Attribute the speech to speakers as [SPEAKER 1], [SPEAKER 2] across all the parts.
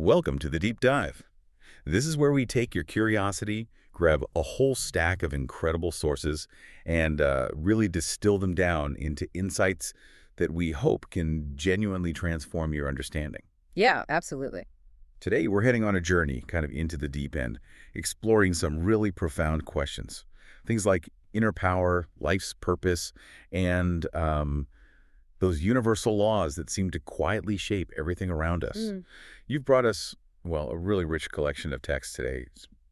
[SPEAKER 1] Welcome to the Deep Dive. This is where we take your curiosity, grab a whole stack of incredible sources, and really distill them down into insights that we hope can genuinely transform your understanding.
[SPEAKER 2] Yeah, absolutely.
[SPEAKER 1] Today, we're heading on a journey kind of into the deep end, exploring some really profound questions. Things like inner power, life's purpose, and those universal laws that seem to quietly shape everything around us. You've brought us, well, a really rich collection of texts today,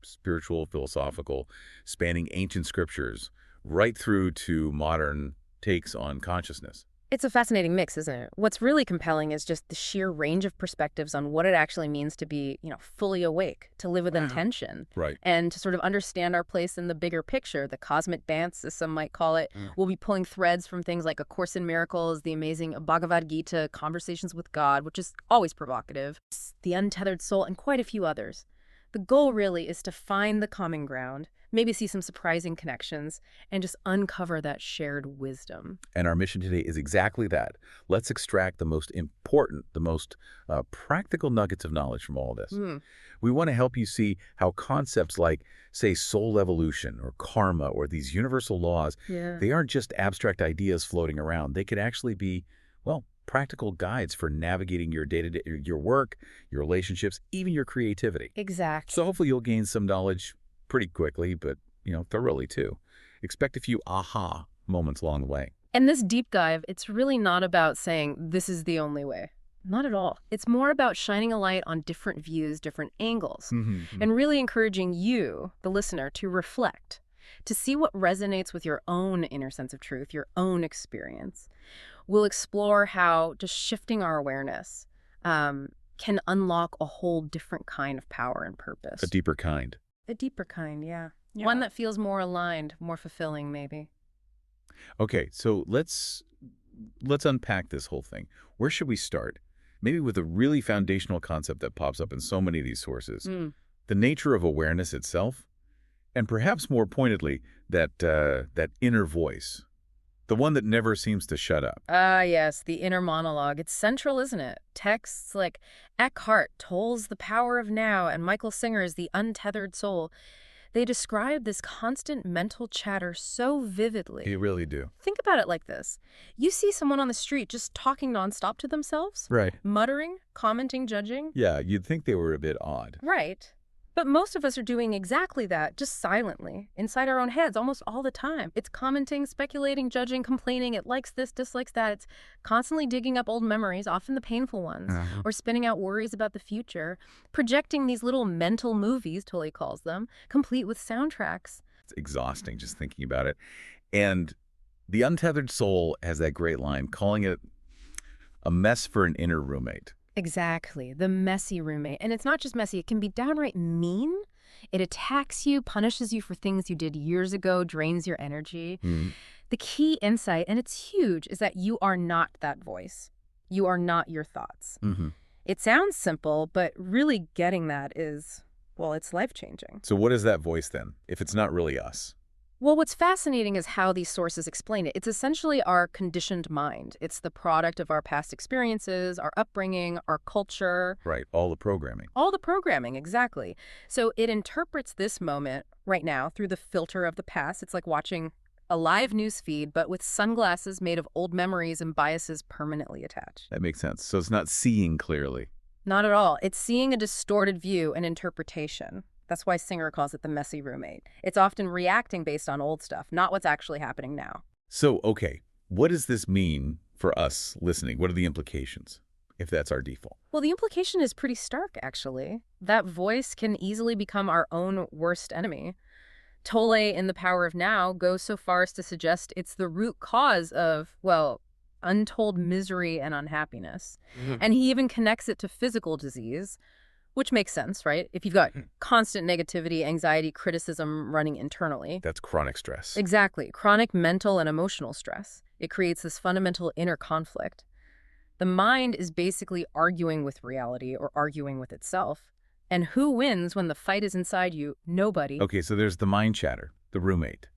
[SPEAKER 1] spiritual, philosophical, spanning ancient scriptures, right through to modern takes on consciousness.
[SPEAKER 2] It's a fascinating mix, isn't it? What's really compelling is just the sheer range of perspectives on what it actually means to be, fully awake, to live with intention,
[SPEAKER 1] Right.
[SPEAKER 2] and to sort of understand our place in the bigger picture, the cosmic dance, as some might call it. We'll be pulling threads from things like A Course in Miracles, the amazing Bhagavad Gita, Conversations with God, which is always provocative, The Untethered Soul, and quite a few others. The goal really is to find the common ground, maybe see some surprising connections, and just uncover that shared wisdom.
[SPEAKER 1] And our mission today is exactly that. Let's extract the most important, the most practical nuggets of knowledge from all this. We want to help you see how concepts like, say, soul evolution or karma or these universal laws, they aren't just abstract ideas floating around. They could actually be, well, practical guides for navigating your day-to-day, your work, your relationships, even your creativity.
[SPEAKER 2] Exactly.
[SPEAKER 1] So hopefully you'll gain some knowledge pretty quickly, but, thoroughly too. Expect a few aha moments along the way.
[SPEAKER 2] And this deep dive, it's really not about saying this is the only way. Not at all. It's more about shining a light on different views, different angles, and really encouraging you, the listener, to reflect, to see what resonates with your own inner sense of truth, your own experience. We'll explore how just shifting our awareness can unlock a whole different kind of power and purpose.
[SPEAKER 1] A deeper kind.
[SPEAKER 2] A deeper kind, yeah. One that feels more aligned, more fulfilling, maybe.
[SPEAKER 1] Okay, so let's unpack this whole thing. Where should we start? Maybe with a really foundational concept that pops up in so many of these sources. The nature of awareness itself, and perhaps more pointedly, that inner voice. The one that never seems to shut up.
[SPEAKER 2] Ah, yes, the inner monologue. It's central, isn't it? Texts like Eckhart, Tolle's The Power of Now, and Michael Singer's The Untethered Soul, they describe this constant mental chatter so vividly.
[SPEAKER 1] They really do.
[SPEAKER 2] Think about it like this. You see someone on the street just talking nonstop to themselves?
[SPEAKER 1] Right.
[SPEAKER 2] Muttering, commenting, judging?
[SPEAKER 1] Yeah, you'd think they were a bit odd.
[SPEAKER 2] Right. But most of us are doing exactly that, just silently, inside our own heads almost all the time. It's commenting, speculating, judging, complaining. It likes this, dislikes that. It's constantly digging up old memories, often the painful ones, or spinning out worries about the future, projecting these little mental movies, Tully calls them, complete with soundtracks.
[SPEAKER 1] It's exhausting just thinking about it. And The Untethered Soul has that great line, calling it a mess for an inner roommate.
[SPEAKER 2] Exactly. The messy roommate. And it's not just messy. It can be downright mean. It attacks you, punishes you for things you did years ago, drains your energy. The key insight, and it's huge, is that you are not that voice. You are not your thoughts. It sounds simple, but really getting that is, well, it's life-changing.
[SPEAKER 1] So what is that voice then, if it's not really us?
[SPEAKER 2] Well, what's fascinating is how these sources explain it. It's essentially our conditioned mind. It's the product of our past experiences, our upbringing, our culture.
[SPEAKER 1] Right, all the programming.
[SPEAKER 2] All the programming, exactly. So it interprets this moment right now through the filter of the past. It's like watching a live news feed, but with sunglasses made of old memories and biases permanently attached.
[SPEAKER 1] That makes sense. So it's not seeing clearly.
[SPEAKER 2] Not at all. It's seeing a distorted view and interpretation. That's why Singer calls it the messy roommate. It's often reacting based on old stuff, not what's actually happening now.
[SPEAKER 1] So, okay, what does this mean for us listening? What are the implications, if that's our default?
[SPEAKER 2] Well, the implication is pretty stark, actually. That voice can easily become our own worst enemy. Tolle in The Power of Now goes so far as to suggest it's the root cause of, well, untold misery and unhappiness. And he even connects it to physical disease, which makes sense, right? If you've got constant negativity, anxiety, criticism running internally.
[SPEAKER 1] That's chronic stress.
[SPEAKER 2] Exactly. Chronic mental and emotional stress. It creates this fundamental inner conflict. The mind is basically arguing with reality or arguing with itself. And who wins when the fight is inside you? Nobody.
[SPEAKER 1] Okay, so there's the mind chatter, the roommate.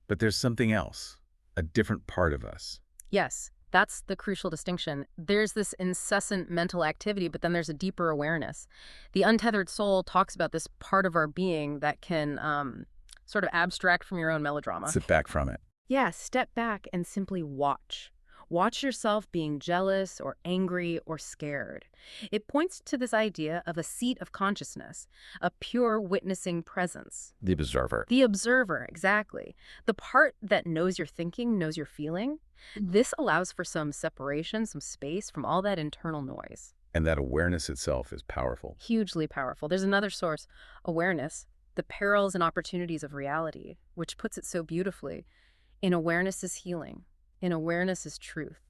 [SPEAKER 1] But there's something else, a different part of us.
[SPEAKER 2] Yes. That's the crucial distinction. There's this incessant mental activity, but then there's a deeper awareness. The untethered soul talks about this part of our being that can sort of abstract from your own melodrama.
[SPEAKER 1] Sit back from it.
[SPEAKER 2] Yeah, step back and simply watch. Watch yourself being jealous or angry or scared. It points to this idea of a seat of consciousness, a pure witnessing presence.
[SPEAKER 1] The observer.
[SPEAKER 2] The observer, exactly. The part that knows your thinking, knows your feeling. This allows for some separation, some space from all that internal noise.
[SPEAKER 1] And that awareness itself is powerful.
[SPEAKER 2] Hugely powerful. There's another source, awareness, the perils and opportunities of reality, which puts it so beautifully. In awareness is healing. In awareness is truth.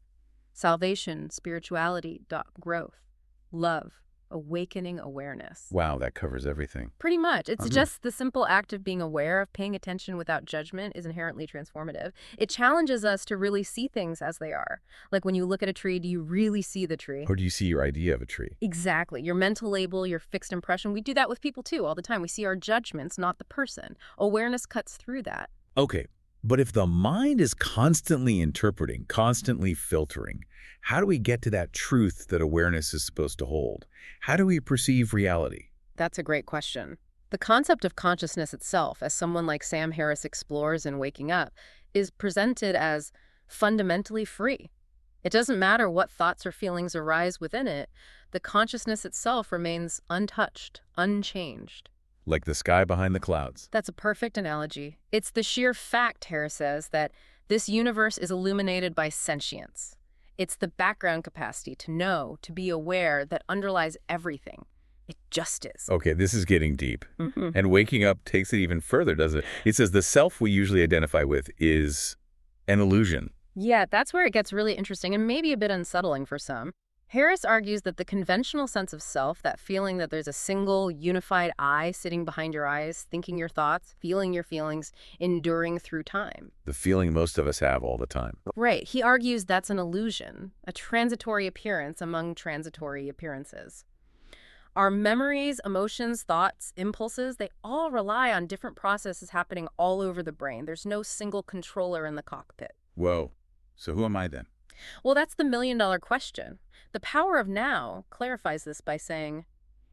[SPEAKER 2] Salvation, spirituality, growth, love, awakening awareness.
[SPEAKER 1] Wow, that covers everything.
[SPEAKER 2] Pretty much. It's just the simple act of being aware, of paying attention without judgment is inherently transformative. It challenges us to really see things as they are. Like when you look at a tree, do you really see the tree?
[SPEAKER 1] Or do you see your idea of a tree?
[SPEAKER 2] Exactly. Your mental label, your fixed impression. We do that with people too all the time. We see our judgments, not the person. Awareness cuts through that.
[SPEAKER 1] Okay, but if the mind is constantly interpreting, constantly filtering, how do we get to that truth that awareness is supposed to hold? How do we perceive reality?
[SPEAKER 2] That's a great question. The concept of consciousness itself, as someone like Sam Harris explores in Waking Up, is presented as fundamentally free. It doesn't matter what thoughts or feelings arise within it. The consciousness itself remains untouched, unchanged.
[SPEAKER 1] Like the sky behind the clouds.
[SPEAKER 2] That's a perfect analogy. It's the sheer fact, Harris says, that this universe is illuminated by sentience. It's the background capacity to know, to be aware that underlies everything. It just is.
[SPEAKER 1] Okay, this is getting deep. And Waking Up takes it even further, doesn't it? It says the self we usually identify with is an illusion.
[SPEAKER 2] Yeah, that's where it gets really interesting and maybe a bit unsettling for some. Harris argues that the conventional sense of self, that feeling that there's a single, unified I sitting behind your eyes, thinking your thoughts, feeling your feelings, enduring through time.
[SPEAKER 1] The feeling most of us have all the time.
[SPEAKER 2] Right. He argues that's an illusion, a transitory appearance among transitory appearances. Our memories, emotions, thoughts, impulses, they all rely on different processes happening all over the brain. There's no single controller in the cockpit.
[SPEAKER 1] Whoa. So who am I then?
[SPEAKER 2] Well, that's the million-dollar question. The power of now clarifies this by saying,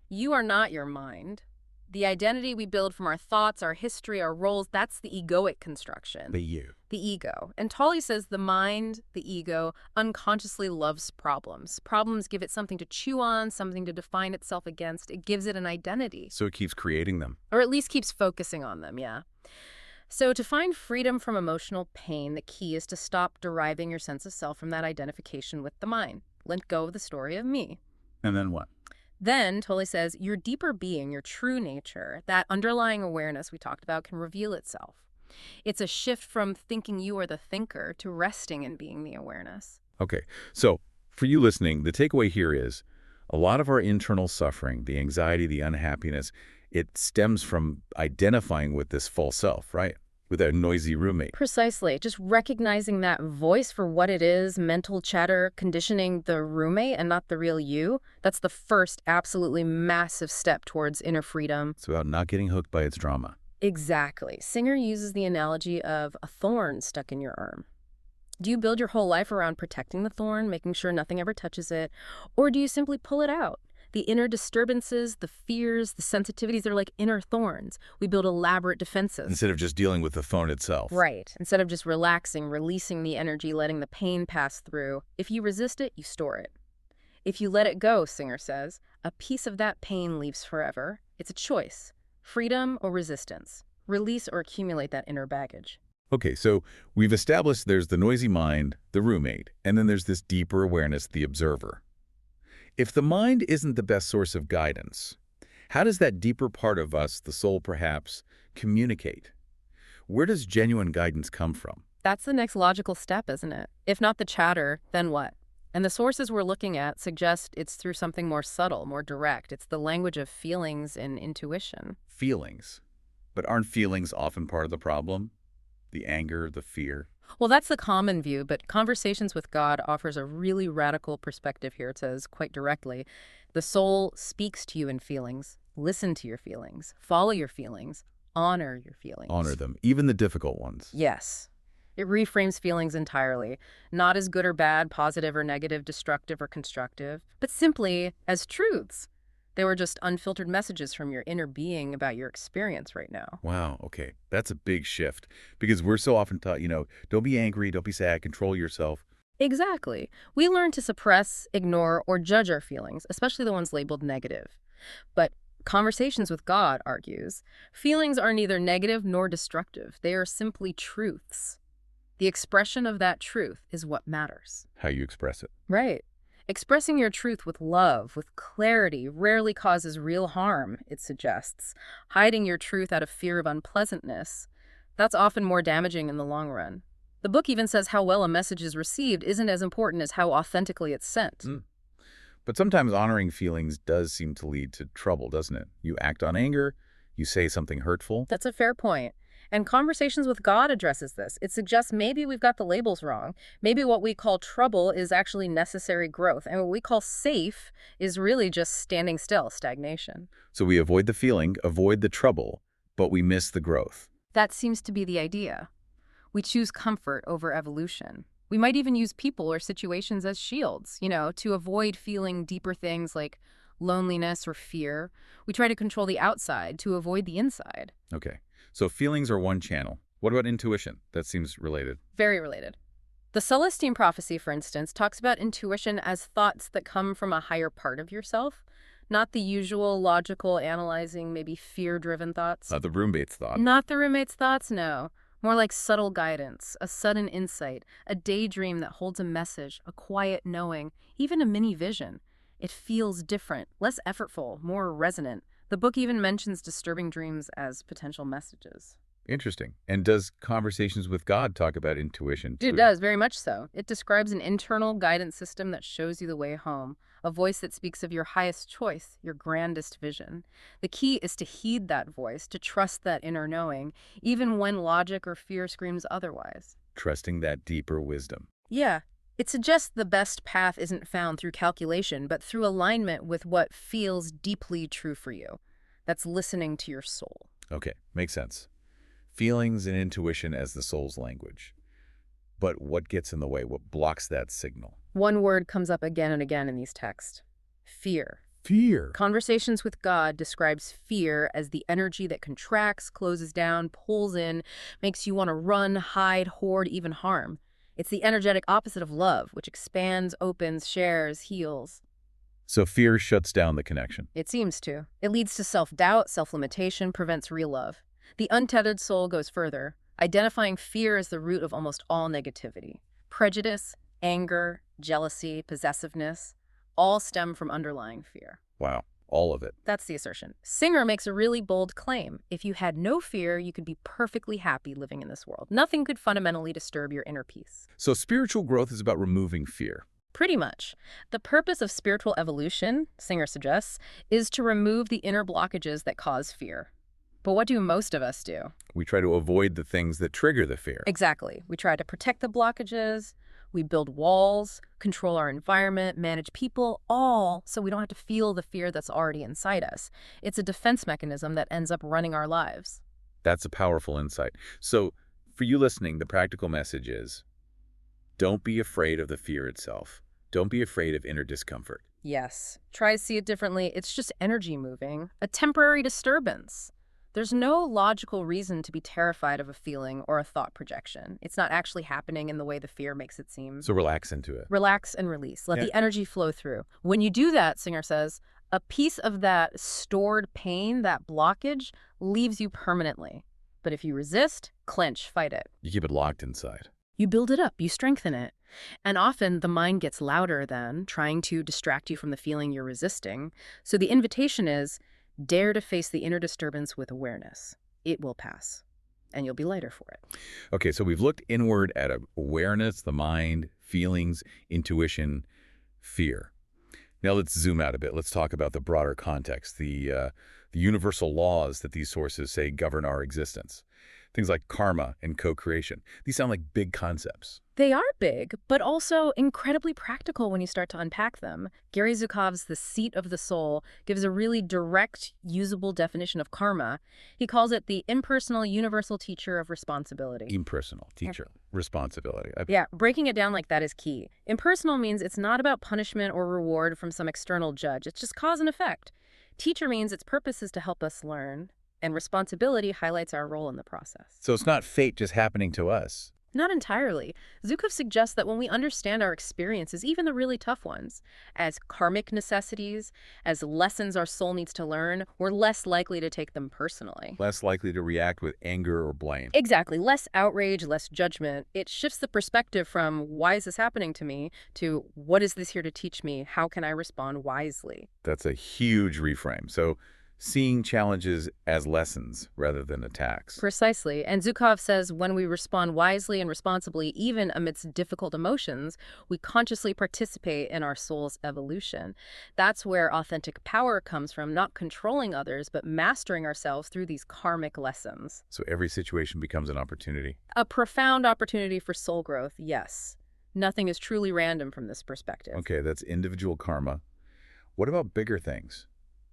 [SPEAKER 2] you are not your mind. The identity we build from our thoughts, our history, our roles, that's the egoic construction.
[SPEAKER 1] The you.
[SPEAKER 2] The ego. And Tolley says the mind, the ego, unconsciously loves problems. Problems give it something to chew on, something to define itself against. It gives it an identity.
[SPEAKER 1] So it keeps creating them.
[SPEAKER 2] Or at least keeps focusing on them, yeah. So to find freedom from emotional pain, the key is to stop deriving your sense of self from that identification with the mind. Let go of the story of me.
[SPEAKER 1] And then what?
[SPEAKER 2] Then, Tolley says, your deeper being, your true nature, that underlying awareness we talked about can reveal itself. It's a shift from thinking you are the thinker to resting in being the awareness.
[SPEAKER 1] Okay, so for you listening, the takeaway here is a lot of our internal suffering, the anxiety, the unhappiness, it stems from identifying with this false self, right? With a noisy roommate.
[SPEAKER 2] Precisely. Just recognizing that voice for what it is, mental chatter, conditioning the roommate and not the real you, that's the first absolutely massive step towards inner freedom.
[SPEAKER 1] It's about not getting hooked by its drama.
[SPEAKER 2] Exactly. Singer uses the analogy of a thorn stuck in your arm. Do you build your whole life around protecting the thorn, making sure nothing ever touches it? Or do you simply pull it out? The inner disturbances, the fears, the sensitivities, they're like inner thorns. We build elaborate defenses.
[SPEAKER 1] Instead of just dealing with the thorn itself.
[SPEAKER 2] Right. Instead of just relaxing, releasing the energy, letting the pain pass through. If you resist it, you store it. If you let it go, Singer says, a piece of that pain leaves forever. It's a choice. Freedom or resistance. Release or accumulate that inner baggage.
[SPEAKER 1] Okay, so we've established there's the noisy mind, the roommate, and then there's this deeper awareness, the observer. If the mind isn't the best source of guidance, how does that deeper part of us, the soul perhaps, communicate? Where does genuine guidance come from?
[SPEAKER 2] That's the next logical step, isn't it? If not the chatter, then what? And the sources we're looking at suggest it's through something more subtle, more direct. It's the language of feelings and intuition.
[SPEAKER 1] Feelings. But aren't feelings often part of the problem? The anger, the fear?
[SPEAKER 2] Well, that's the common view, but Conversations with God offers a really radical perspective here. It says quite directly, the soul speaks to you in feelings. Listen to your feelings. Follow your feelings. Honor your feelings.
[SPEAKER 1] Honor them, even the difficult ones.
[SPEAKER 2] Yes. It reframes feelings entirely, not as good or bad, positive or negative, destructive or constructive, but simply as truths. They were just unfiltered messages from your inner being about your experience right now.
[SPEAKER 1] Wow, okay. That's a big shift because we're so often taught, don't be angry, don't be sad, control yourself.
[SPEAKER 2] Exactly. We learn to suppress, ignore, or judge our feelings, especially the ones labeled negative. But Conversations with God argues, feelings are neither negative nor destructive. They are simply truths. The expression of that truth is what matters.
[SPEAKER 1] How you express it.
[SPEAKER 2] Right. Expressing your truth with love, with clarity, rarely causes real harm, it suggests. Hiding your truth out of fear of unpleasantness, that's often more damaging in the long run. The book even says how well a message is received isn't as important as how authentically it's sent.
[SPEAKER 1] Mm. But sometimes honoring feelings does seem to lead to trouble, doesn't it? You act on anger, you say something hurtful.
[SPEAKER 2] That's a fair point. And Conversations with God addresses this. It suggests maybe we've got the labels wrong. Maybe what we call trouble is actually necessary growth. And what we call safe is really just standing still, stagnation.
[SPEAKER 1] So we avoid the feeling, avoid the trouble, but we miss the growth.
[SPEAKER 2] That seems to be the idea. We choose comfort over evolution. We might even use people or situations as shields, to avoid feeling deeper things like loneliness or fear. We try to control the outside to avoid the inside.
[SPEAKER 1] Okay. So feelings are one channel. What about intuition? That seems related.
[SPEAKER 2] Very related. The Celestine prophecy, for instance, talks about intuition as thoughts that come from a higher part of yourself, not the usual logical, analyzing, maybe fear-driven thoughts.
[SPEAKER 1] The roommate's thought.
[SPEAKER 2] Not the roommate's thoughts, no. More like subtle guidance, a sudden insight, a daydream that holds a message, a quiet knowing, even a mini vision. It feels different, less effortful, more resonant. The book even mentions disturbing dreams as potential messages.
[SPEAKER 1] Interesting. And does Conversations with God talk about intuition too?
[SPEAKER 2] It does, very much so. It describes an internal guidance system that shows you the way home, a voice that speaks of your highest choice, your grandest vision. The key is to heed that voice, to trust that inner knowing, even when logic or fear screams otherwise.
[SPEAKER 1] Trusting that deeper wisdom.
[SPEAKER 2] Yeah. It suggests the best path isn't found through calculation, but through alignment with what feels deeply true for you. That's listening to your soul.
[SPEAKER 1] Okay, makes sense. Feelings and intuition as the soul's language. But what gets in the way? What blocks that signal?
[SPEAKER 2] One word comes up again and again in these texts. Fear.
[SPEAKER 1] Fear.
[SPEAKER 2] Conversations with God describes fear as the energy that contracts, closes down, pulls in, makes you want to run, hide, hoard, even harm. It's the energetic opposite of love, which expands, opens, shares, heals.
[SPEAKER 1] So fear shuts down the connection.
[SPEAKER 2] It seems to. It leads to self-doubt, self-limitation, prevents real love. The untethered soul goes further, identifying fear as the root of almost all negativity. Prejudice, anger, jealousy, possessiveness, all stem from underlying fear.
[SPEAKER 1] Wow, all of it.
[SPEAKER 2] That's the assertion. Singer makes a really bold claim. If you had no fear, you could be perfectly happy living in this world. Nothing could fundamentally disturb your inner peace.
[SPEAKER 1] So spiritual growth is about removing fear.
[SPEAKER 2] Pretty much. The purpose of spiritual evolution, Singer suggests, is to remove the inner blockages that cause fear. But what do most of us do?
[SPEAKER 1] We try to avoid the things that trigger the fear.
[SPEAKER 2] Exactly. We try to protect the blockages, we build walls, control our environment, manage people, all so we don't have to feel the fear that's already inside us. It's a defense mechanism that ends up running our lives.
[SPEAKER 1] That's a powerful insight. So for you listening, the practical message is, don't be afraid of the fear itself. Don't be afraid of inner discomfort.
[SPEAKER 2] Yes. Try to see it differently. It's just energy moving, a temporary disturbance. There's no logical reason to be terrified of a feeling or a thought projection. It's not actually happening in the way the fear makes it seem.
[SPEAKER 1] So relax into it.
[SPEAKER 2] Relax and release. Let the energy flow through. When you do that, Singer says, a piece of that stored pain, that blockage, leaves you permanently. But if you resist, clench, fight it.
[SPEAKER 1] You keep it locked inside.
[SPEAKER 2] You build it up, you strengthen it. And often the mind gets louder then, trying to distract you from the feeling you're resisting. So the invitation is, dare to face the inner disturbance with awareness. It will pass, and you'll be lighter for it.
[SPEAKER 1] Okay, so we've looked inward at awareness, the mind, feelings, intuition, fear. Now let's zoom out a bit. Let's talk about the broader context, the universal laws that these sources say govern our existence. Things like karma and co-creation. These sound like big concepts.
[SPEAKER 2] They are big, but also incredibly practical when you start to unpack them. Gary Zukav's The Seat of the Soul gives a really direct, usable definition of karma. He calls it the impersonal universal teacher of responsibility.
[SPEAKER 1] Impersonal, teacher, responsibility.
[SPEAKER 2] Yeah, breaking it down like that is key. Impersonal means it's not about punishment or reward from some external judge. It's just cause and effect. Teacher means its purpose is to help us learn, and responsibility highlights our role in the process.
[SPEAKER 1] So it's not fate just happening to us.
[SPEAKER 2] Not entirely. Zukav suggests that when we understand our experiences, even the really tough ones, as karmic necessities, as lessons our soul needs to learn, we're less likely to take them personally.
[SPEAKER 1] Less likely to react with anger or blame.
[SPEAKER 2] Exactly. Less outrage, less judgment. It shifts the perspective from, why is this happening to me, to, what is this here to teach me? How can I respond wisely?
[SPEAKER 1] That's a huge reframe. So seeing challenges as lessons rather than attacks.
[SPEAKER 2] Precisely. And Zukov says when we respond wisely and responsibly, even amidst difficult emotions, we consciously participate in our soul's evolution. That's where authentic power comes from, not controlling others, but mastering ourselves through these karmic lessons.
[SPEAKER 1] So every situation becomes an opportunity.
[SPEAKER 2] A profound opportunity for soul growth, yes. Nothing is truly random from this perspective.
[SPEAKER 1] Okay, that's individual karma. What about bigger things?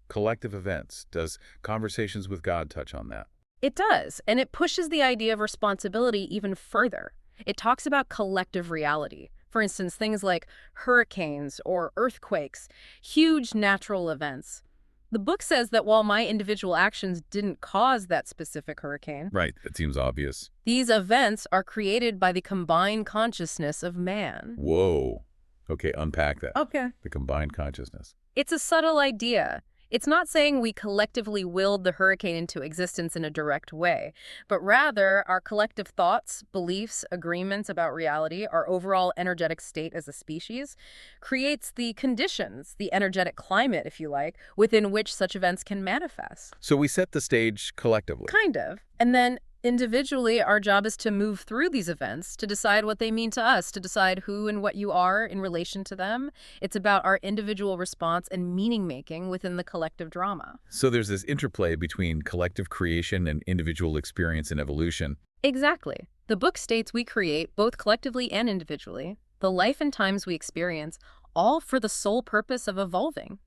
[SPEAKER 1] Collective events. Does Conversations with God touch on that?
[SPEAKER 2] It does, and it pushes the idea of responsibility even further. It talks about collective reality. For instance, things like hurricanes or earthquakes, huge natural events. The book says that while my individual actions didn't cause that specific hurricane,
[SPEAKER 1] Right, that seems obvious.
[SPEAKER 2] these events are created by the combined consciousness of man.
[SPEAKER 1] Whoa. Okay, unpack that.
[SPEAKER 2] Okay.
[SPEAKER 1] The combined consciousness.
[SPEAKER 2] It's a subtle idea. It's not saying we collectively willed the hurricane into existence in a direct way, but rather our collective thoughts, beliefs, agreements about reality, our overall energetic state as a species, creates the conditions, the energetic climate, if you like, within which such events can manifest.
[SPEAKER 1] So we set the stage collectively.
[SPEAKER 2] Kind of. And then individually, our job is to move through these events, to decide what they mean to us, to decide who and what you are in relation to them. It's about our individual response and meaning-making within the collective drama.
[SPEAKER 1] So there's this interplay between collective creation and individual experience and evolution.
[SPEAKER 2] Exactly. The book states we create, both collectively and individually, the life and times we experience, all for the sole purpose of evolving.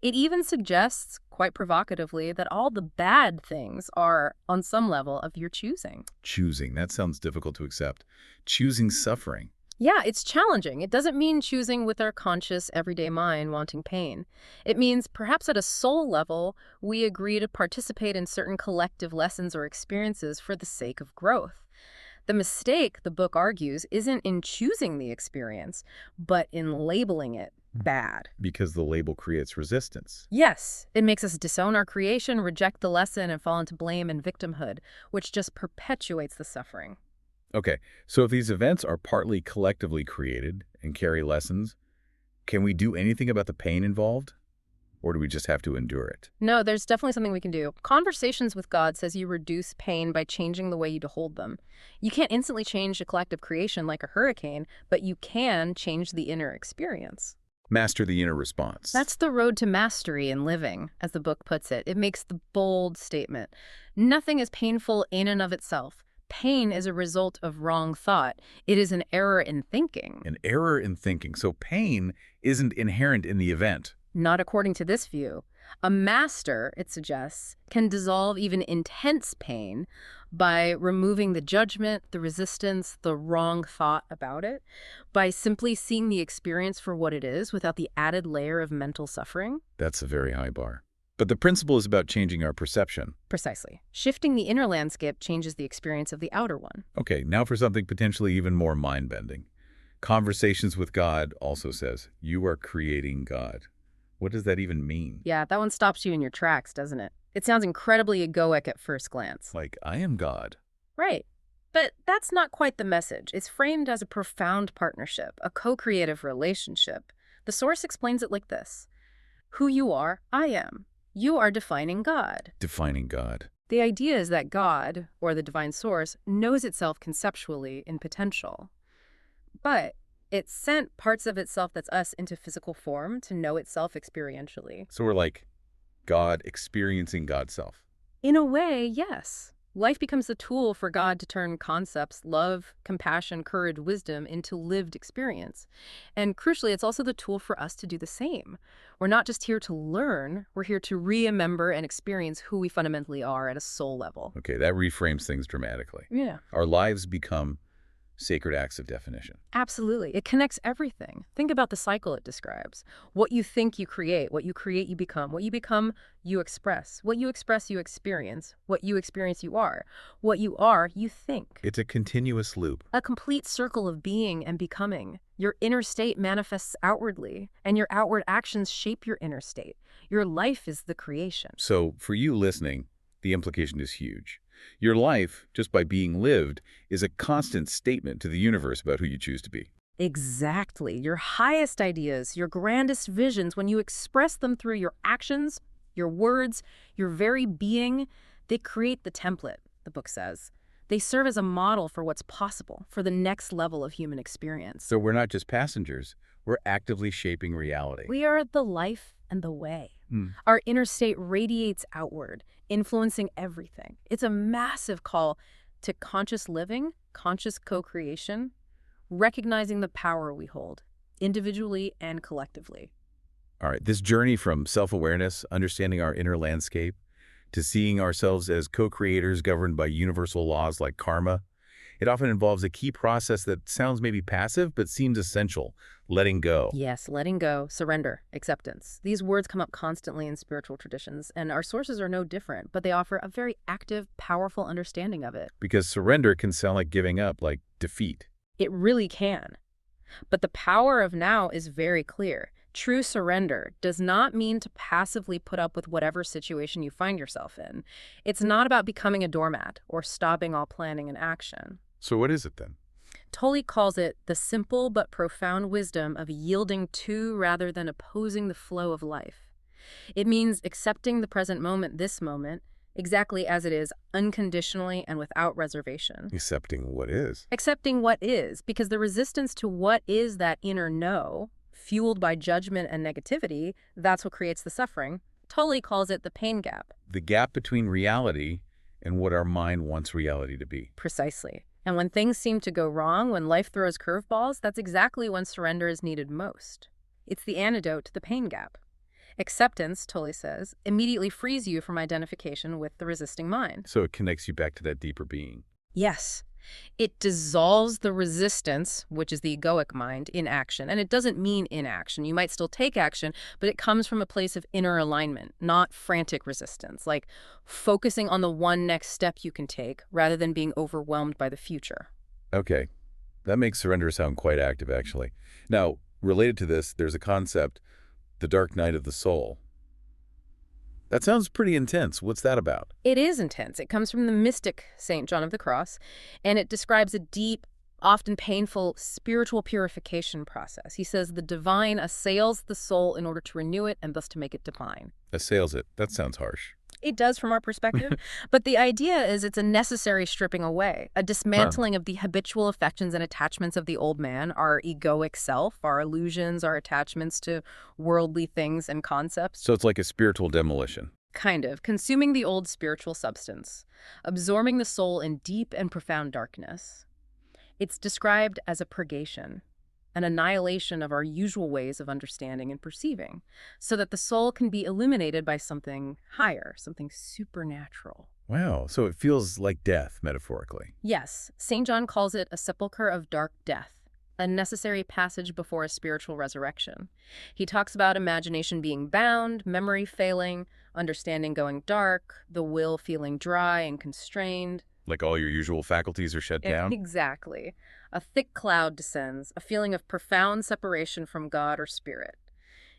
[SPEAKER 2] It even suggests, quite provocatively, that all the bad things are, on some level, of your choosing.
[SPEAKER 1] Choosing. That sounds difficult to accept. Choosing suffering.
[SPEAKER 2] Yeah, it's challenging. It doesn't mean choosing with our conscious, everyday mind wanting pain. It means, perhaps at a soul level, we agree to participate in certain collective lessons or experiences for the sake of growth. The mistake, the book argues, isn't in choosing the experience, but in labeling it bad.
[SPEAKER 1] Because the label creates resistance.
[SPEAKER 2] Yes, it makes us disown our creation, reject the lesson, and fall into blame and victimhood, which just perpetuates the suffering.
[SPEAKER 1] Okay, so if these events are partly collectively created and carry lessons, can we do anything about the pain involved? Or do we just have to endure it?
[SPEAKER 2] No, there's definitely something we can do. Conversations with God says you reduce pain by changing the way you hold them. You can't instantly change a collective creation like a hurricane, but you can change the inner experience.
[SPEAKER 1] Master the inner response.
[SPEAKER 2] That's the road to mastery in living, as the book puts it. It makes the bold statement. Nothing is painful in and of itself. Pain is a result of wrong thought. It is an error in thinking.
[SPEAKER 1] An error in thinking. So pain isn't inherent in the event.
[SPEAKER 2] Not according to this view. A master, it suggests, can dissolve even intense pain by removing the judgment, the resistance, the wrong thought about it, by simply seeing the experience for what it is without the added layer of mental suffering.
[SPEAKER 1] That's a very high bar. But the principle is about changing our perception.
[SPEAKER 2] Precisely. Shifting the inner landscape changes the experience of the outer one.
[SPEAKER 1] Okay, now for something potentially even more mind-bending. Conversations with God also says, you are creating God. What does that even mean?
[SPEAKER 2] Yeah, that one stops you in your tracks, doesn't it? It sounds incredibly egoic at first glance.
[SPEAKER 1] Like, I am God.
[SPEAKER 2] Right. But that's not quite the message. It's framed as a profound partnership, a co-creative relationship. The source explains it like this. Who you are, I am. You are defining God.
[SPEAKER 1] Defining God.
[SPEAKER 2] The idea is that God, or the divine source, knows itself conceptually in potential. But it sent parts of itself that's us into physical form to know itself experientially.
[SPEAKER 1] So we're like God experiencing God's self.
[SPEAKER 2] In a way, yes. Life becomes a tool for God to turn concepts, love, compassion, courage, wisdom, into lived experience. And crucially, it's also the tool for us to do the same. We're not just here to learn, we're here to remember and experience who we fundamentally are at a soul level.
[SPEAKER 1] Okay, that reframes things dramatically.
[SPEAKER 2] Yeah.
[SPEAKER 1] Our lives become sacred acts of definition.
[SPEAKER 2] Absolutely. It connects everything. Think about the cycle it describes. What you think, you create. What you create, you become. What you become, you express. What you express, you experience. What you experience, you are. What you are, you think.
[SPEAKER 1] It's a continuous loop.
[SPEAKER 2] A complete circle of being and becoming. Your inner state manifests outwardly, and your outward actions shape your inner state. Your life is the creation.
[SPEAKER 1] So for you listening, the implication is huge. Your life, just by being lived, is a constant statement to the universe about who you choose to be.
[SPEAKER 2] Exactly. Your highest ideas, your grandest visions, when you express them through your actions, your words, your very being, they create the template, the book says. They serve as a model for what's possible, for the next level of human experience.
[SPEAKER 1] So we're not just passengers, we're actively shaping reality.
[SPEAKER 2] We are the life and the way.
[SPEAKER 1] Hmm.
[SPEAKER 2] Our inner state radiates outward, influencing everything. It's a massive call to conscious living, conscious co-creation, recognizing the power we hold, individually and collectively.
[SPEAKER 1] All right, this journey from self-awareness, understanding our inner landscape, to seeing ourselves as co-creators governed by universal laws like karma, it often involves a key process that sounds maybe passive but seems essential: letting go.
[SPEAKER 2] Yes, letting go, surrender, acceptance. These words come up constantly in spiritual traditions, and our sources are no different, but they offer a very active, powerful understanding of it.
[SPEAKER 1] Because surrender can sound like giving up, like defeat.
[SPEAKER 2] It really can. But the power of now is very clear. True surrender does not mean to passively put up with whatever situation you find yourself in. It's not about becoming a doormat or stopping all planning and action.
[SPEAKER 1] So what is it then?
[SPEAKER 2] Tolle calls it the simple but profound wisdom of yielding to rather than opposing the flow of life. It means accepting the present moment, this moment, exactly as it is, unconditionally and without reservation.
[SPEAKER 1] Accepting what is.
[SPEAKER 2] Accepting what is, because the resistance to what is that inner no, fueled by judgment and negativity, that's what creates the suffering. Tolle calls it the pain gap.
[SPEAKER 1] The gap between reality and what our mind wants reality to be.
[SPEAKER 2] Precisely. And when things seem to go wrong, when life throws curveballs, that's exactly when surrender is needed most. It's the antidote to the pain gap. Acceptance, Tolle says, immediately frees you from identification with the resisting mind.
[SPEAKER 1] So it connects you back to that deeper being.
[SPEAKER 2] Yes. It dissolves the resistance, which is the egoic mind, in action. And it doesn't mean inaction. You might still take action, but it comes from a place of inner alignment, not frantic resistance, like focusing on the one next step you can take rather than being overwhelmed by the future.
[SPEAKER 1] Okay, that makes surrender sound quite active, actually. Now, related to this, there's a concept, the dark night of the soul. That sounds pretty intense. What's that about?
[SPEAKER 2] It is intense. It comes from the mystic St. John of the Cross, and it describes a deep, often painful spiritual purification process. He says the divine assails the soul in order to renew it and thus to make it divine.
[SPEAKER 1] Assails it. That sounds harsh.
[SPEAKER 2] It does from our perspective, but the idea is it's a necessary stripping away, a dismantling of the habitual affections and attachments of the old man, our egoic self, our illusions, our attachments to worldly things and concepts.
[SPEAKER 1] So it's like a spiritual demolition.
[SPEAKER 2] Kind of, consuming the old spiritual substance, absorbing the soul in deep and profound darkness. It's described as a purgation, an annihilation of our usual ways of understanding and perceiving, so that the soul can be illuminated by something higher, something supernatural.
[SPEAKER 1] Wow, so it feels like death, metaphorically.
[SPEAKER 2] Yes, St. John calls it a sepulchre of dark death, a necessary passage before a spiritual resurrection. He talks about imagination being bound, memory failing, understanding going dark, the will feeling dry and constrained.
[SPEAKER 1] Like all your usual faculties are shut down?
[SPEAKER 2] Exactly. A thick cloud descends, a feeling of profound separation from God or spirit.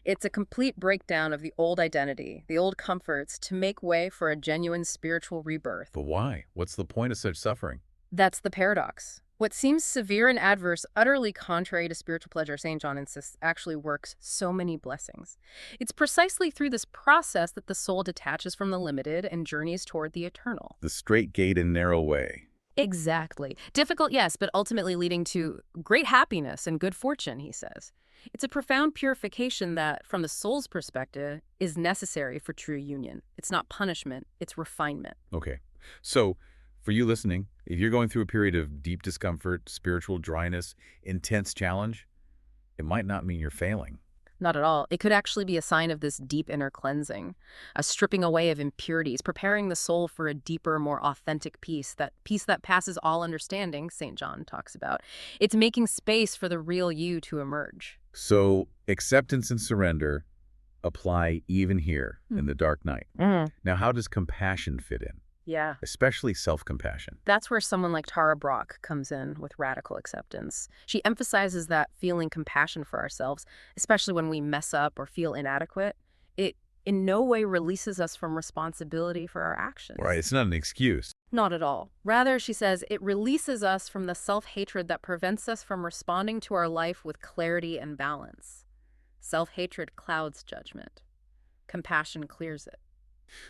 [SPEAKER 2] It's a complete breakdown of the old identity, the old comforts, to make way for a genuine spiritual rebirth.
[SPEAKER 1] But why? What's the point of such suffering?
[SPEAKER 2] That's the paradox. What seems severe and adverse, utterly contrary to spiritual pleasure, St. John insists, actually works so many blessings. It's precisely through this process that the soul detaches from the limited and journeys toward the eternal.
[SPEAKER 1] The straight gate and narrow way.
[SPEAKER 2] Exactly. Difficult, yes, but ultimately leading to great happiness and good fortune, he says. It's a profound purification that, from the soul's perspective, is necessary for true union. It's not punishment, it's refinement.
[SPEAKER 1] Okay. So For you listening, if you're going through a period of deep discomfort, spiritual dryness, intense challenge, it might not mean you're failing.
[SPEAKER 2] Not at all. It could actually be a sign of this deep inner cleansing, a stripping away of impurities, preparing the soul for a deeper, more authentic peace that passes all understanding, St. John talks about. It's making space for the real you to emerge.
[SPEAKER 1] So acceptance and surrender apply even here in the dark night. Now, how does compassion fit in?
[SPEAKER 2] Yeah.
[SPEAKER 1] Especially self-compassion.
[SPEAKER 2] That's where someone like Tara Brach comes in with radical acceptance. She emphasizes that feeling compassion for ourselves, especially when we mess up or feel inadequate, it in no way releases us from responsibility for our actions.
[SPEAKER 1] Right, it's not an excuse.
[SPEAKER 2] Not at all. Rather, she says, it releases us from the self-hatred that prevents us from responding to our life with clarity and balance. Self-hatred clouds judgment. Compassion clears it.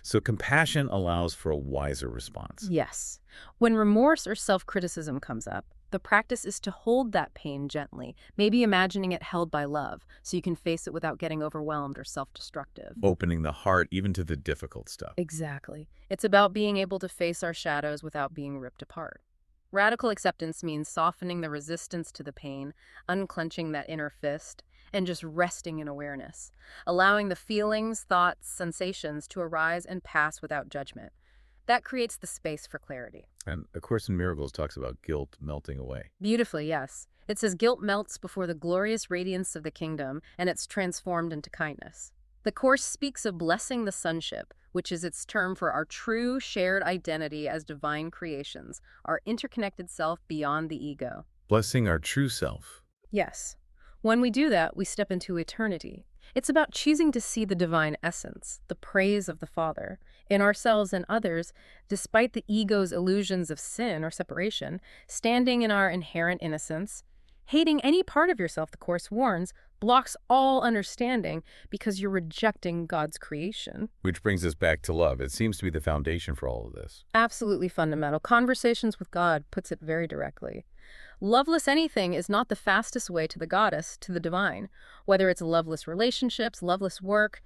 [SPEAKER 1] So compassion allows for a wiser response.
[SPEAKER 2] Yes. When remorse or self-criticism comes up, the practice is to hold that pain gently, maybe imagining it held by love, so you can face it without getting overwhelmed or self-destructive.
[SPEAKER 1] Opening the heart even to the difficult stuff.
[SPEAKER 2] Exactly. It's about being able to face our shadows without being ripped apart. Radical acceptance means softening the resistance to the pain, unclenching that inner fist, and just resting in awareness, allowing the feelings, thoughts, sensations to arise and pass without judgment. That creates the space for clarity.
[SPEAKER 1] And A Course in Miracles talks about guilt melting away.
[SPEAKER 2] Beautifully, yes. It says guilt melts before the glorious radiance of the kingdom, and it's transformed into kindness. The Course speaks of blessing the sonship, which is its term for our true shared identity as divine creations, our interconnected self beyond the ego.
[SPEAKER 1] Blessing our true self.
[SPEAKER 2] Yes. When we do that, we step into eternity. It's about choosing to see the divine essence, the praise of the Father, in ourselves and others, despite the ego's illusions of sin or separation, standing in our inherent innocence. Hating any part of yourself, the Course warns, blocks all understanding because you're rejecting God's creation.
[SPEAKER 1] Which brings us back to love. It seems to be the foundation for all of this.
[SPEAKER 2] Absolutely fundamental. Conversations with God puts it very directly. Loveless anything is not the fastest way to the goddess, to the divine. Whether it's loveless relationships, loveless work,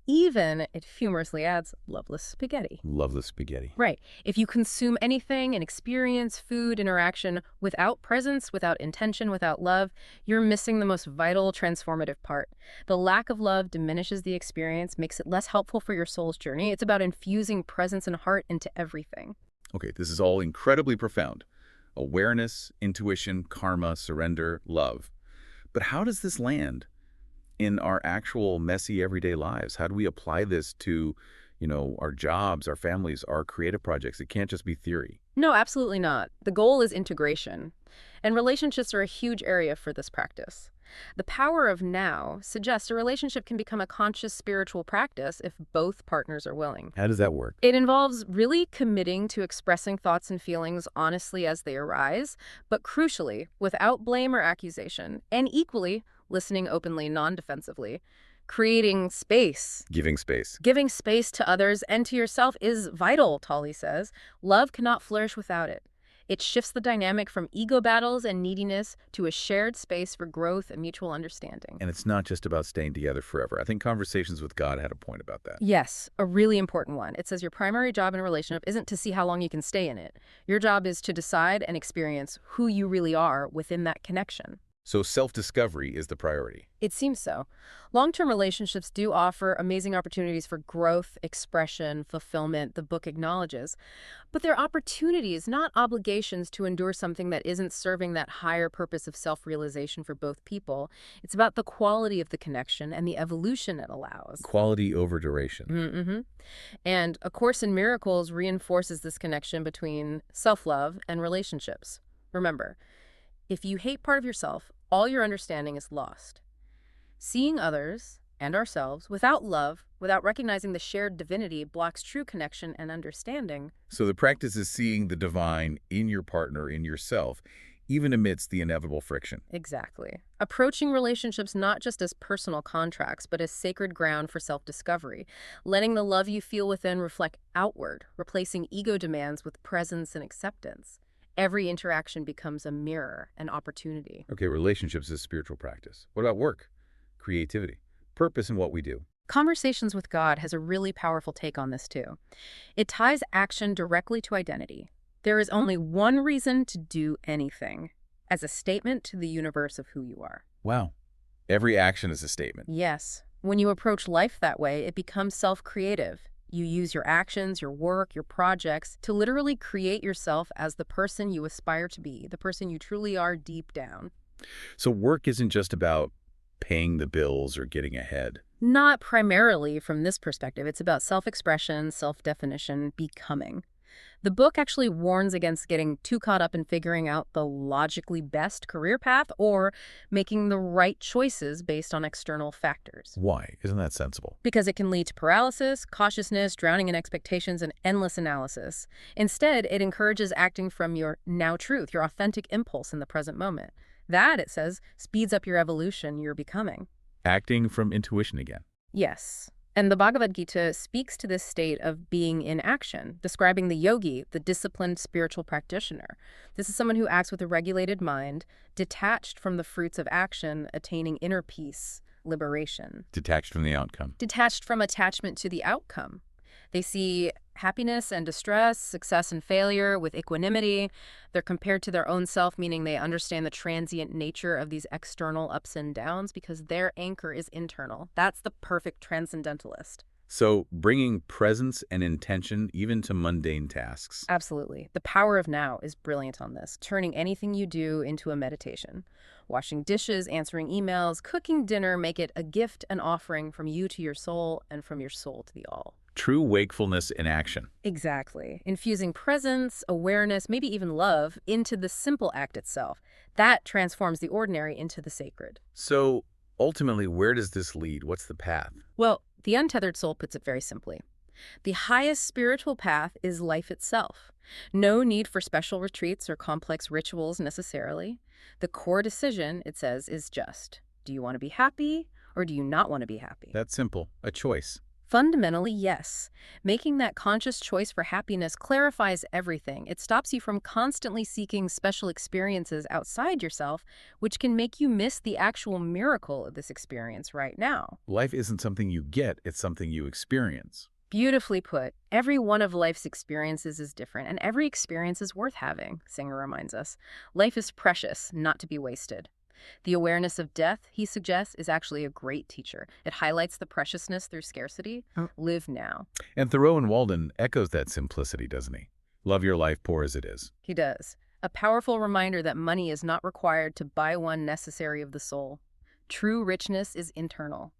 [SPEAKER 2] even, it humorously adds, loveless spaghetti.
[SPEAKER 1] Loveless spaghetti.
[SPEAKER 2] Right. If you consume anything, an experience, food, interaction, without presence, without intention, without love, you're missing the most vital, transformative part. The lack of love diminishes the experience, makes it less helpful for your soul's journey. It's about infusing presence and heart into everything.
[SPEAKER 1] Okay, this is all incredibly profound. Awareness, intuition, karma, surrender, love. But how does this land in our actual messy everyday lives? How do we apply this to, our jobs, our families, our creative projects? It can't just be theory.
[SPEAKER 2] No, absolutely not. The goal is integration. And relationships are a huge area for this practice. The power of now suggests a relationship can become a conscious spiritual practice if both partners are willing.
[SPEAKER 1] How does that work?
[SPEAKER 2] It involves really committing to expressing thoughts and feelings honestly as they arise, but crucially, without blame or accusation, and equally, listening openly, non-defensively. Creating space.
[SPEAKER 1] Giving space.
[SPEAKER 2] Giving space to others and to yourself is vital, Tolly says. Love cannot flourish without it. It shifts the dynamic from ego battles and neediness to a shared space for growth and mutual understanding.
[SPEAKER 1] And it's not just about staying together forever. I think Conversations with God had a point about that.
[SPEAKER 2] Yes, a really important one. It says your primary job in a relationship isn't to see how long you can stay in it. Your job is to decide and experience who you really are within that connection.
[SPEAKER 1] So self-discovery is the priority.
[SPEAKER 2] It seems so. Long-term relationships do offer amazing opportunities for growth, expression, fulfillment, the book acknowledges. But they're opportunities, not obligations to endure something that isn't serving that higher purpose of self-realization for both people. It's about the quality of the connection and the evolution it allows.
[SPEAKER 1] Quality over duration.
[SPEAKER 2] Mm-hmm. And A Course in Miracles reinforces this connection between self-love and relationships. Remember, if you hate part of yourself, all your understanding is lost. Seeing others and ourselves without love, without recognizing the shared divinity, blocks true connection and understanding.
[SPEAKER 1] So the practice is seeing the divine in your partner, in yourself, even amidst the inevitable friction.
[SPEAKER 2] Exactly. Approaching relationships not just as personal contracts, but as sacred ground for self-discovery, letting the love you feel within reflect outward, replacing ego demands with presence and acceptance. Every interaction becomes a mirror, an opportunity.
[SPEAKER 1] Okay, relationships is spiritual practice. What about work? Creativity? Purpose in what we do?
[SPEAKER 2] Conversations with God has a really powerful take on this too. It ties action directly to identity. There is only one reason to do anything, as a statement to the universe of who you are.
[SPEAKER 1] Wow. Every action is a statement.
[SPEAKER 2] Yes. When you approach life that way, it becomes self-creative. You use your actions, your work, your projects to literally create yourself as the person you aspire to be, the person you truly are deep down.
[SPEAKER 1] So work isn't just about paying the bills or getting ahead.
[SPEAKER 2] Not primarily from this perspective. It's about self-expression, self-definition, becoming. The book actually warns against getting too caught up in figuring out the logically best career path or making the right choices based on external factors.
[SPEAKER 1] Why? Isn't that sensible?
[SPEAKER 2] Because it can lead to paralysis, cautiousness, drowning in expectations, and endless analysis. Instead, it encourages acting from your now truth, your authentic impulse in the present moment. That, it says, speeds up your evolution, your becoming.
[SPEAKER 1] Acting from intuition again.
[SPEAKER 2] Yes. And the Bhagavad Gita speaks to this state of being in action, describing the yogi, the disciplined spiritual practitioner. This is someone who acts with a regulated mind, detached from the fruits of action, attaining inner peace, liberation.
[SPEAKER 1] Detached from the outcome.
[SPEAKER 2] Detached from attachment to the outcome. They see happiness and distress, success and failure with equanimity. They're compared to their own self, meaning they understand the transient nature of these external ups and downs because their anchor is internal. That's the perfect transcendentalist.
[SPEAKER 1] So bringing presence and intention even to mundane tasks.
[SPEAKER 2] Absolutely. The power of now is brilliant on this, turning anything you do into a meditation. Washing dishes, answering emails, cooking dinner, make it a gift, an offering from you to your soul and from your soul to the all.
[SPEAKER 1] True wakefulness in action.
[SPEAKER 2] Exactly. Infusing presence, awareness, maybe even love into the simple act itself. That transforms the ordinary into the sacred.
[SPEAKER 1] So ultimately, where does this lead? What's the path?
[SPEAKER 2] Well, the untethered soul puts it very simply. The highest spiritual path is life itself. No need for special retreats or complex rituals necessarily. The core decision, it says, is just, do you want to be happy or do you not want to be happy?
[SPEAKER 1] That's simple. A choice.
[SPEAKER 2] Fundamentally, yes. Making that conscious choice for happiness clarifies everything. It stops you from constantly seeking special experiences outside yourself, which can make you miss the actual miracle of this experience right now.
[SPEAKER 1] Life isn't something you get, it's something you experience.
[SPEAKER 2] Beautifully put. Every one of life's experiences is different, and every experience is worth having, Singer reminds us. Life is precious, not to be wasted. The awareness of death, he suggests, is actually a great teacher. It highlights the preciousness through scarcity. Live now.
[SPEAKER 1] And Thoreau and Walden echoes that simplicity, doesn't he? Love your life poor as it is.
[SPEAKER 2] He does. A powerful reminder that money is not required to buy one necessary of the soul. True richness is internal.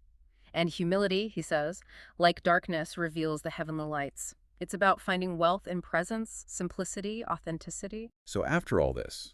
[SPEAKER 2] And humility, he says, like darkness, reveals the heavenly lights. It's about finding wealth in presence, simplicity, authenticity.
[SPEAKER 1] So after all this,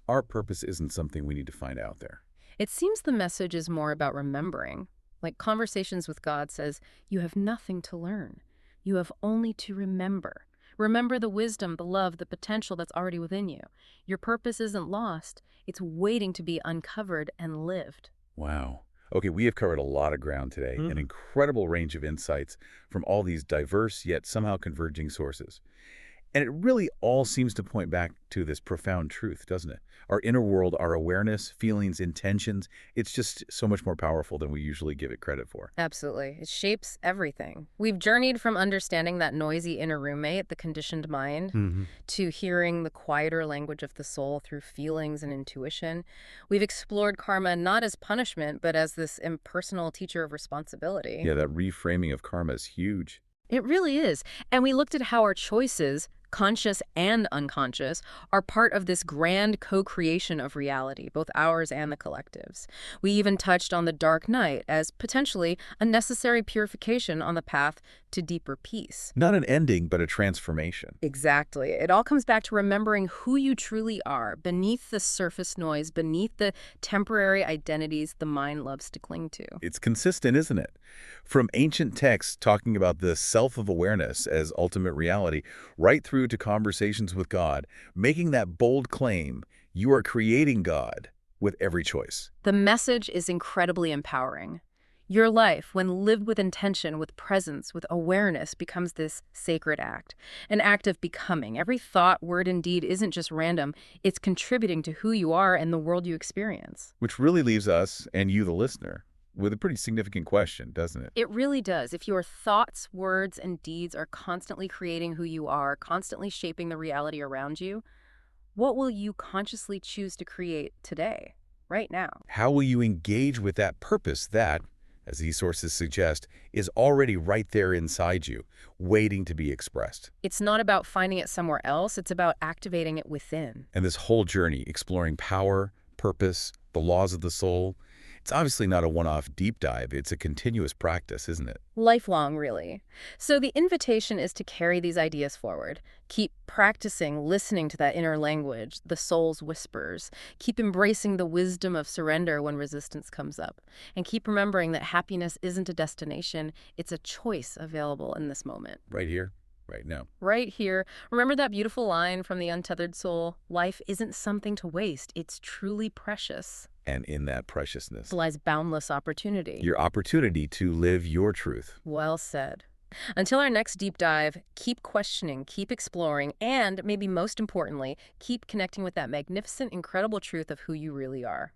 [SPEAKER 1] our purpose isn't something we need to find out there.
[SPEAKER 2] It seems the message is more about remembering. Like Conversations with God says, you have nothing to learn. You have only to remember. Remember the wisdom, the love, the potential that's already within you. Your purpose isn't lost. It's waiting to be uncovered and lived.
[SPEAKER 1] Wow. Okay, we have covered a lot of ground today, an incredible range of insights from all these diverse yet somehow converging sources. And it really all seems to point back to this profound truth, doesn't it? Our inner world, our awareness, feelings, intentions, it's just so much more powerful than we usually give it credit for.
[SPEAKER 2] Absolutely. It shapes everything. We've journeyed from understanding that noisy inner roommate, the conditioned mind, to hearing the quieter language of the soul through feelings and intuition. We've explored karma not as punishment, but as this impersonal teacher of responsibility.
[SPEAKER 1] Yeah, that reframing of karma is huge.
[SPEAKER 2] It really is. And we looked at how our choices, conscious and unconscious, are part of this grand co-creation of reality, both ours and the collective's. We even touched on the dark night as potentially a necessary purification on the path to deeper peace.
[SPEAKER 1] Not an ending, but a transformation.
[SPEAKER 2] Exactly. It all comes back to remembering who you truly are, beneath the surface noise, beneath the temporary identities the mind loves to cling to.
[SPEAKER 1] It's consistent, isn't it? From ancient texts talking about the self of awareness as ultimate reality, right through to Conversations with God, making that bold claim, you are creating God with every choice.
[SPEAKER 2] The message is incredibly empowering. Your life, when lived with intention, with presence, with awareness, becomes this sacred act, an act of becoming. Every thought, word, and deed isn't just random. It's contributing to who you are and the world you experience.
[SPEAKER 1] Which really leaves us, and you the listener, with a pretty significant question, doesn't it?
[SPEAKER 2] It really does. If your thoughts, words, and deeds are constantly creating who you are, constantly shaping the reality around you, what will you consciously choose to create today, right now?
[SPEAKER 1] How will you engage with that purpose that, as these sources suggest, is already right there inside you, waiting to be expressed?
[SPEAKER 2] It's not about finding it somewhere else, it's about activating it within.
[SPEAKER 1] And this whole journey, exploring power, purpose, the laws of the soul, it's obviously not a one-off deep dive. It's a continuous practice, isn't it?
[SPEAKER 2] Lifelong, really. So the invitation is to carry these ideas forward. Keep practicing listening to that inner language, the soul's whispers. Keep embracing the wisdom of surrender when resistance comes up. And keep remembering that happiness isn't a destination, it's a choice available in this moment.
[SPEAKER 1] Right here, right now.
[SPEAKER 2] Right here. Remember that beautiful line from The Untethered Soul? Life isn't something to waste, it's truly precious.
[SPEAKER 1] And in that preciousness
[SPEAKER 2] Lies boundless opportunity.
[SPEAKER 1] your opportunity to live your truth.
[SPEAKER 2] Well said. Until our next deep dive, keep questioning, keep exploring, and maybe most importantly, keep connecting with that magnificent, incredible truth of who you really are.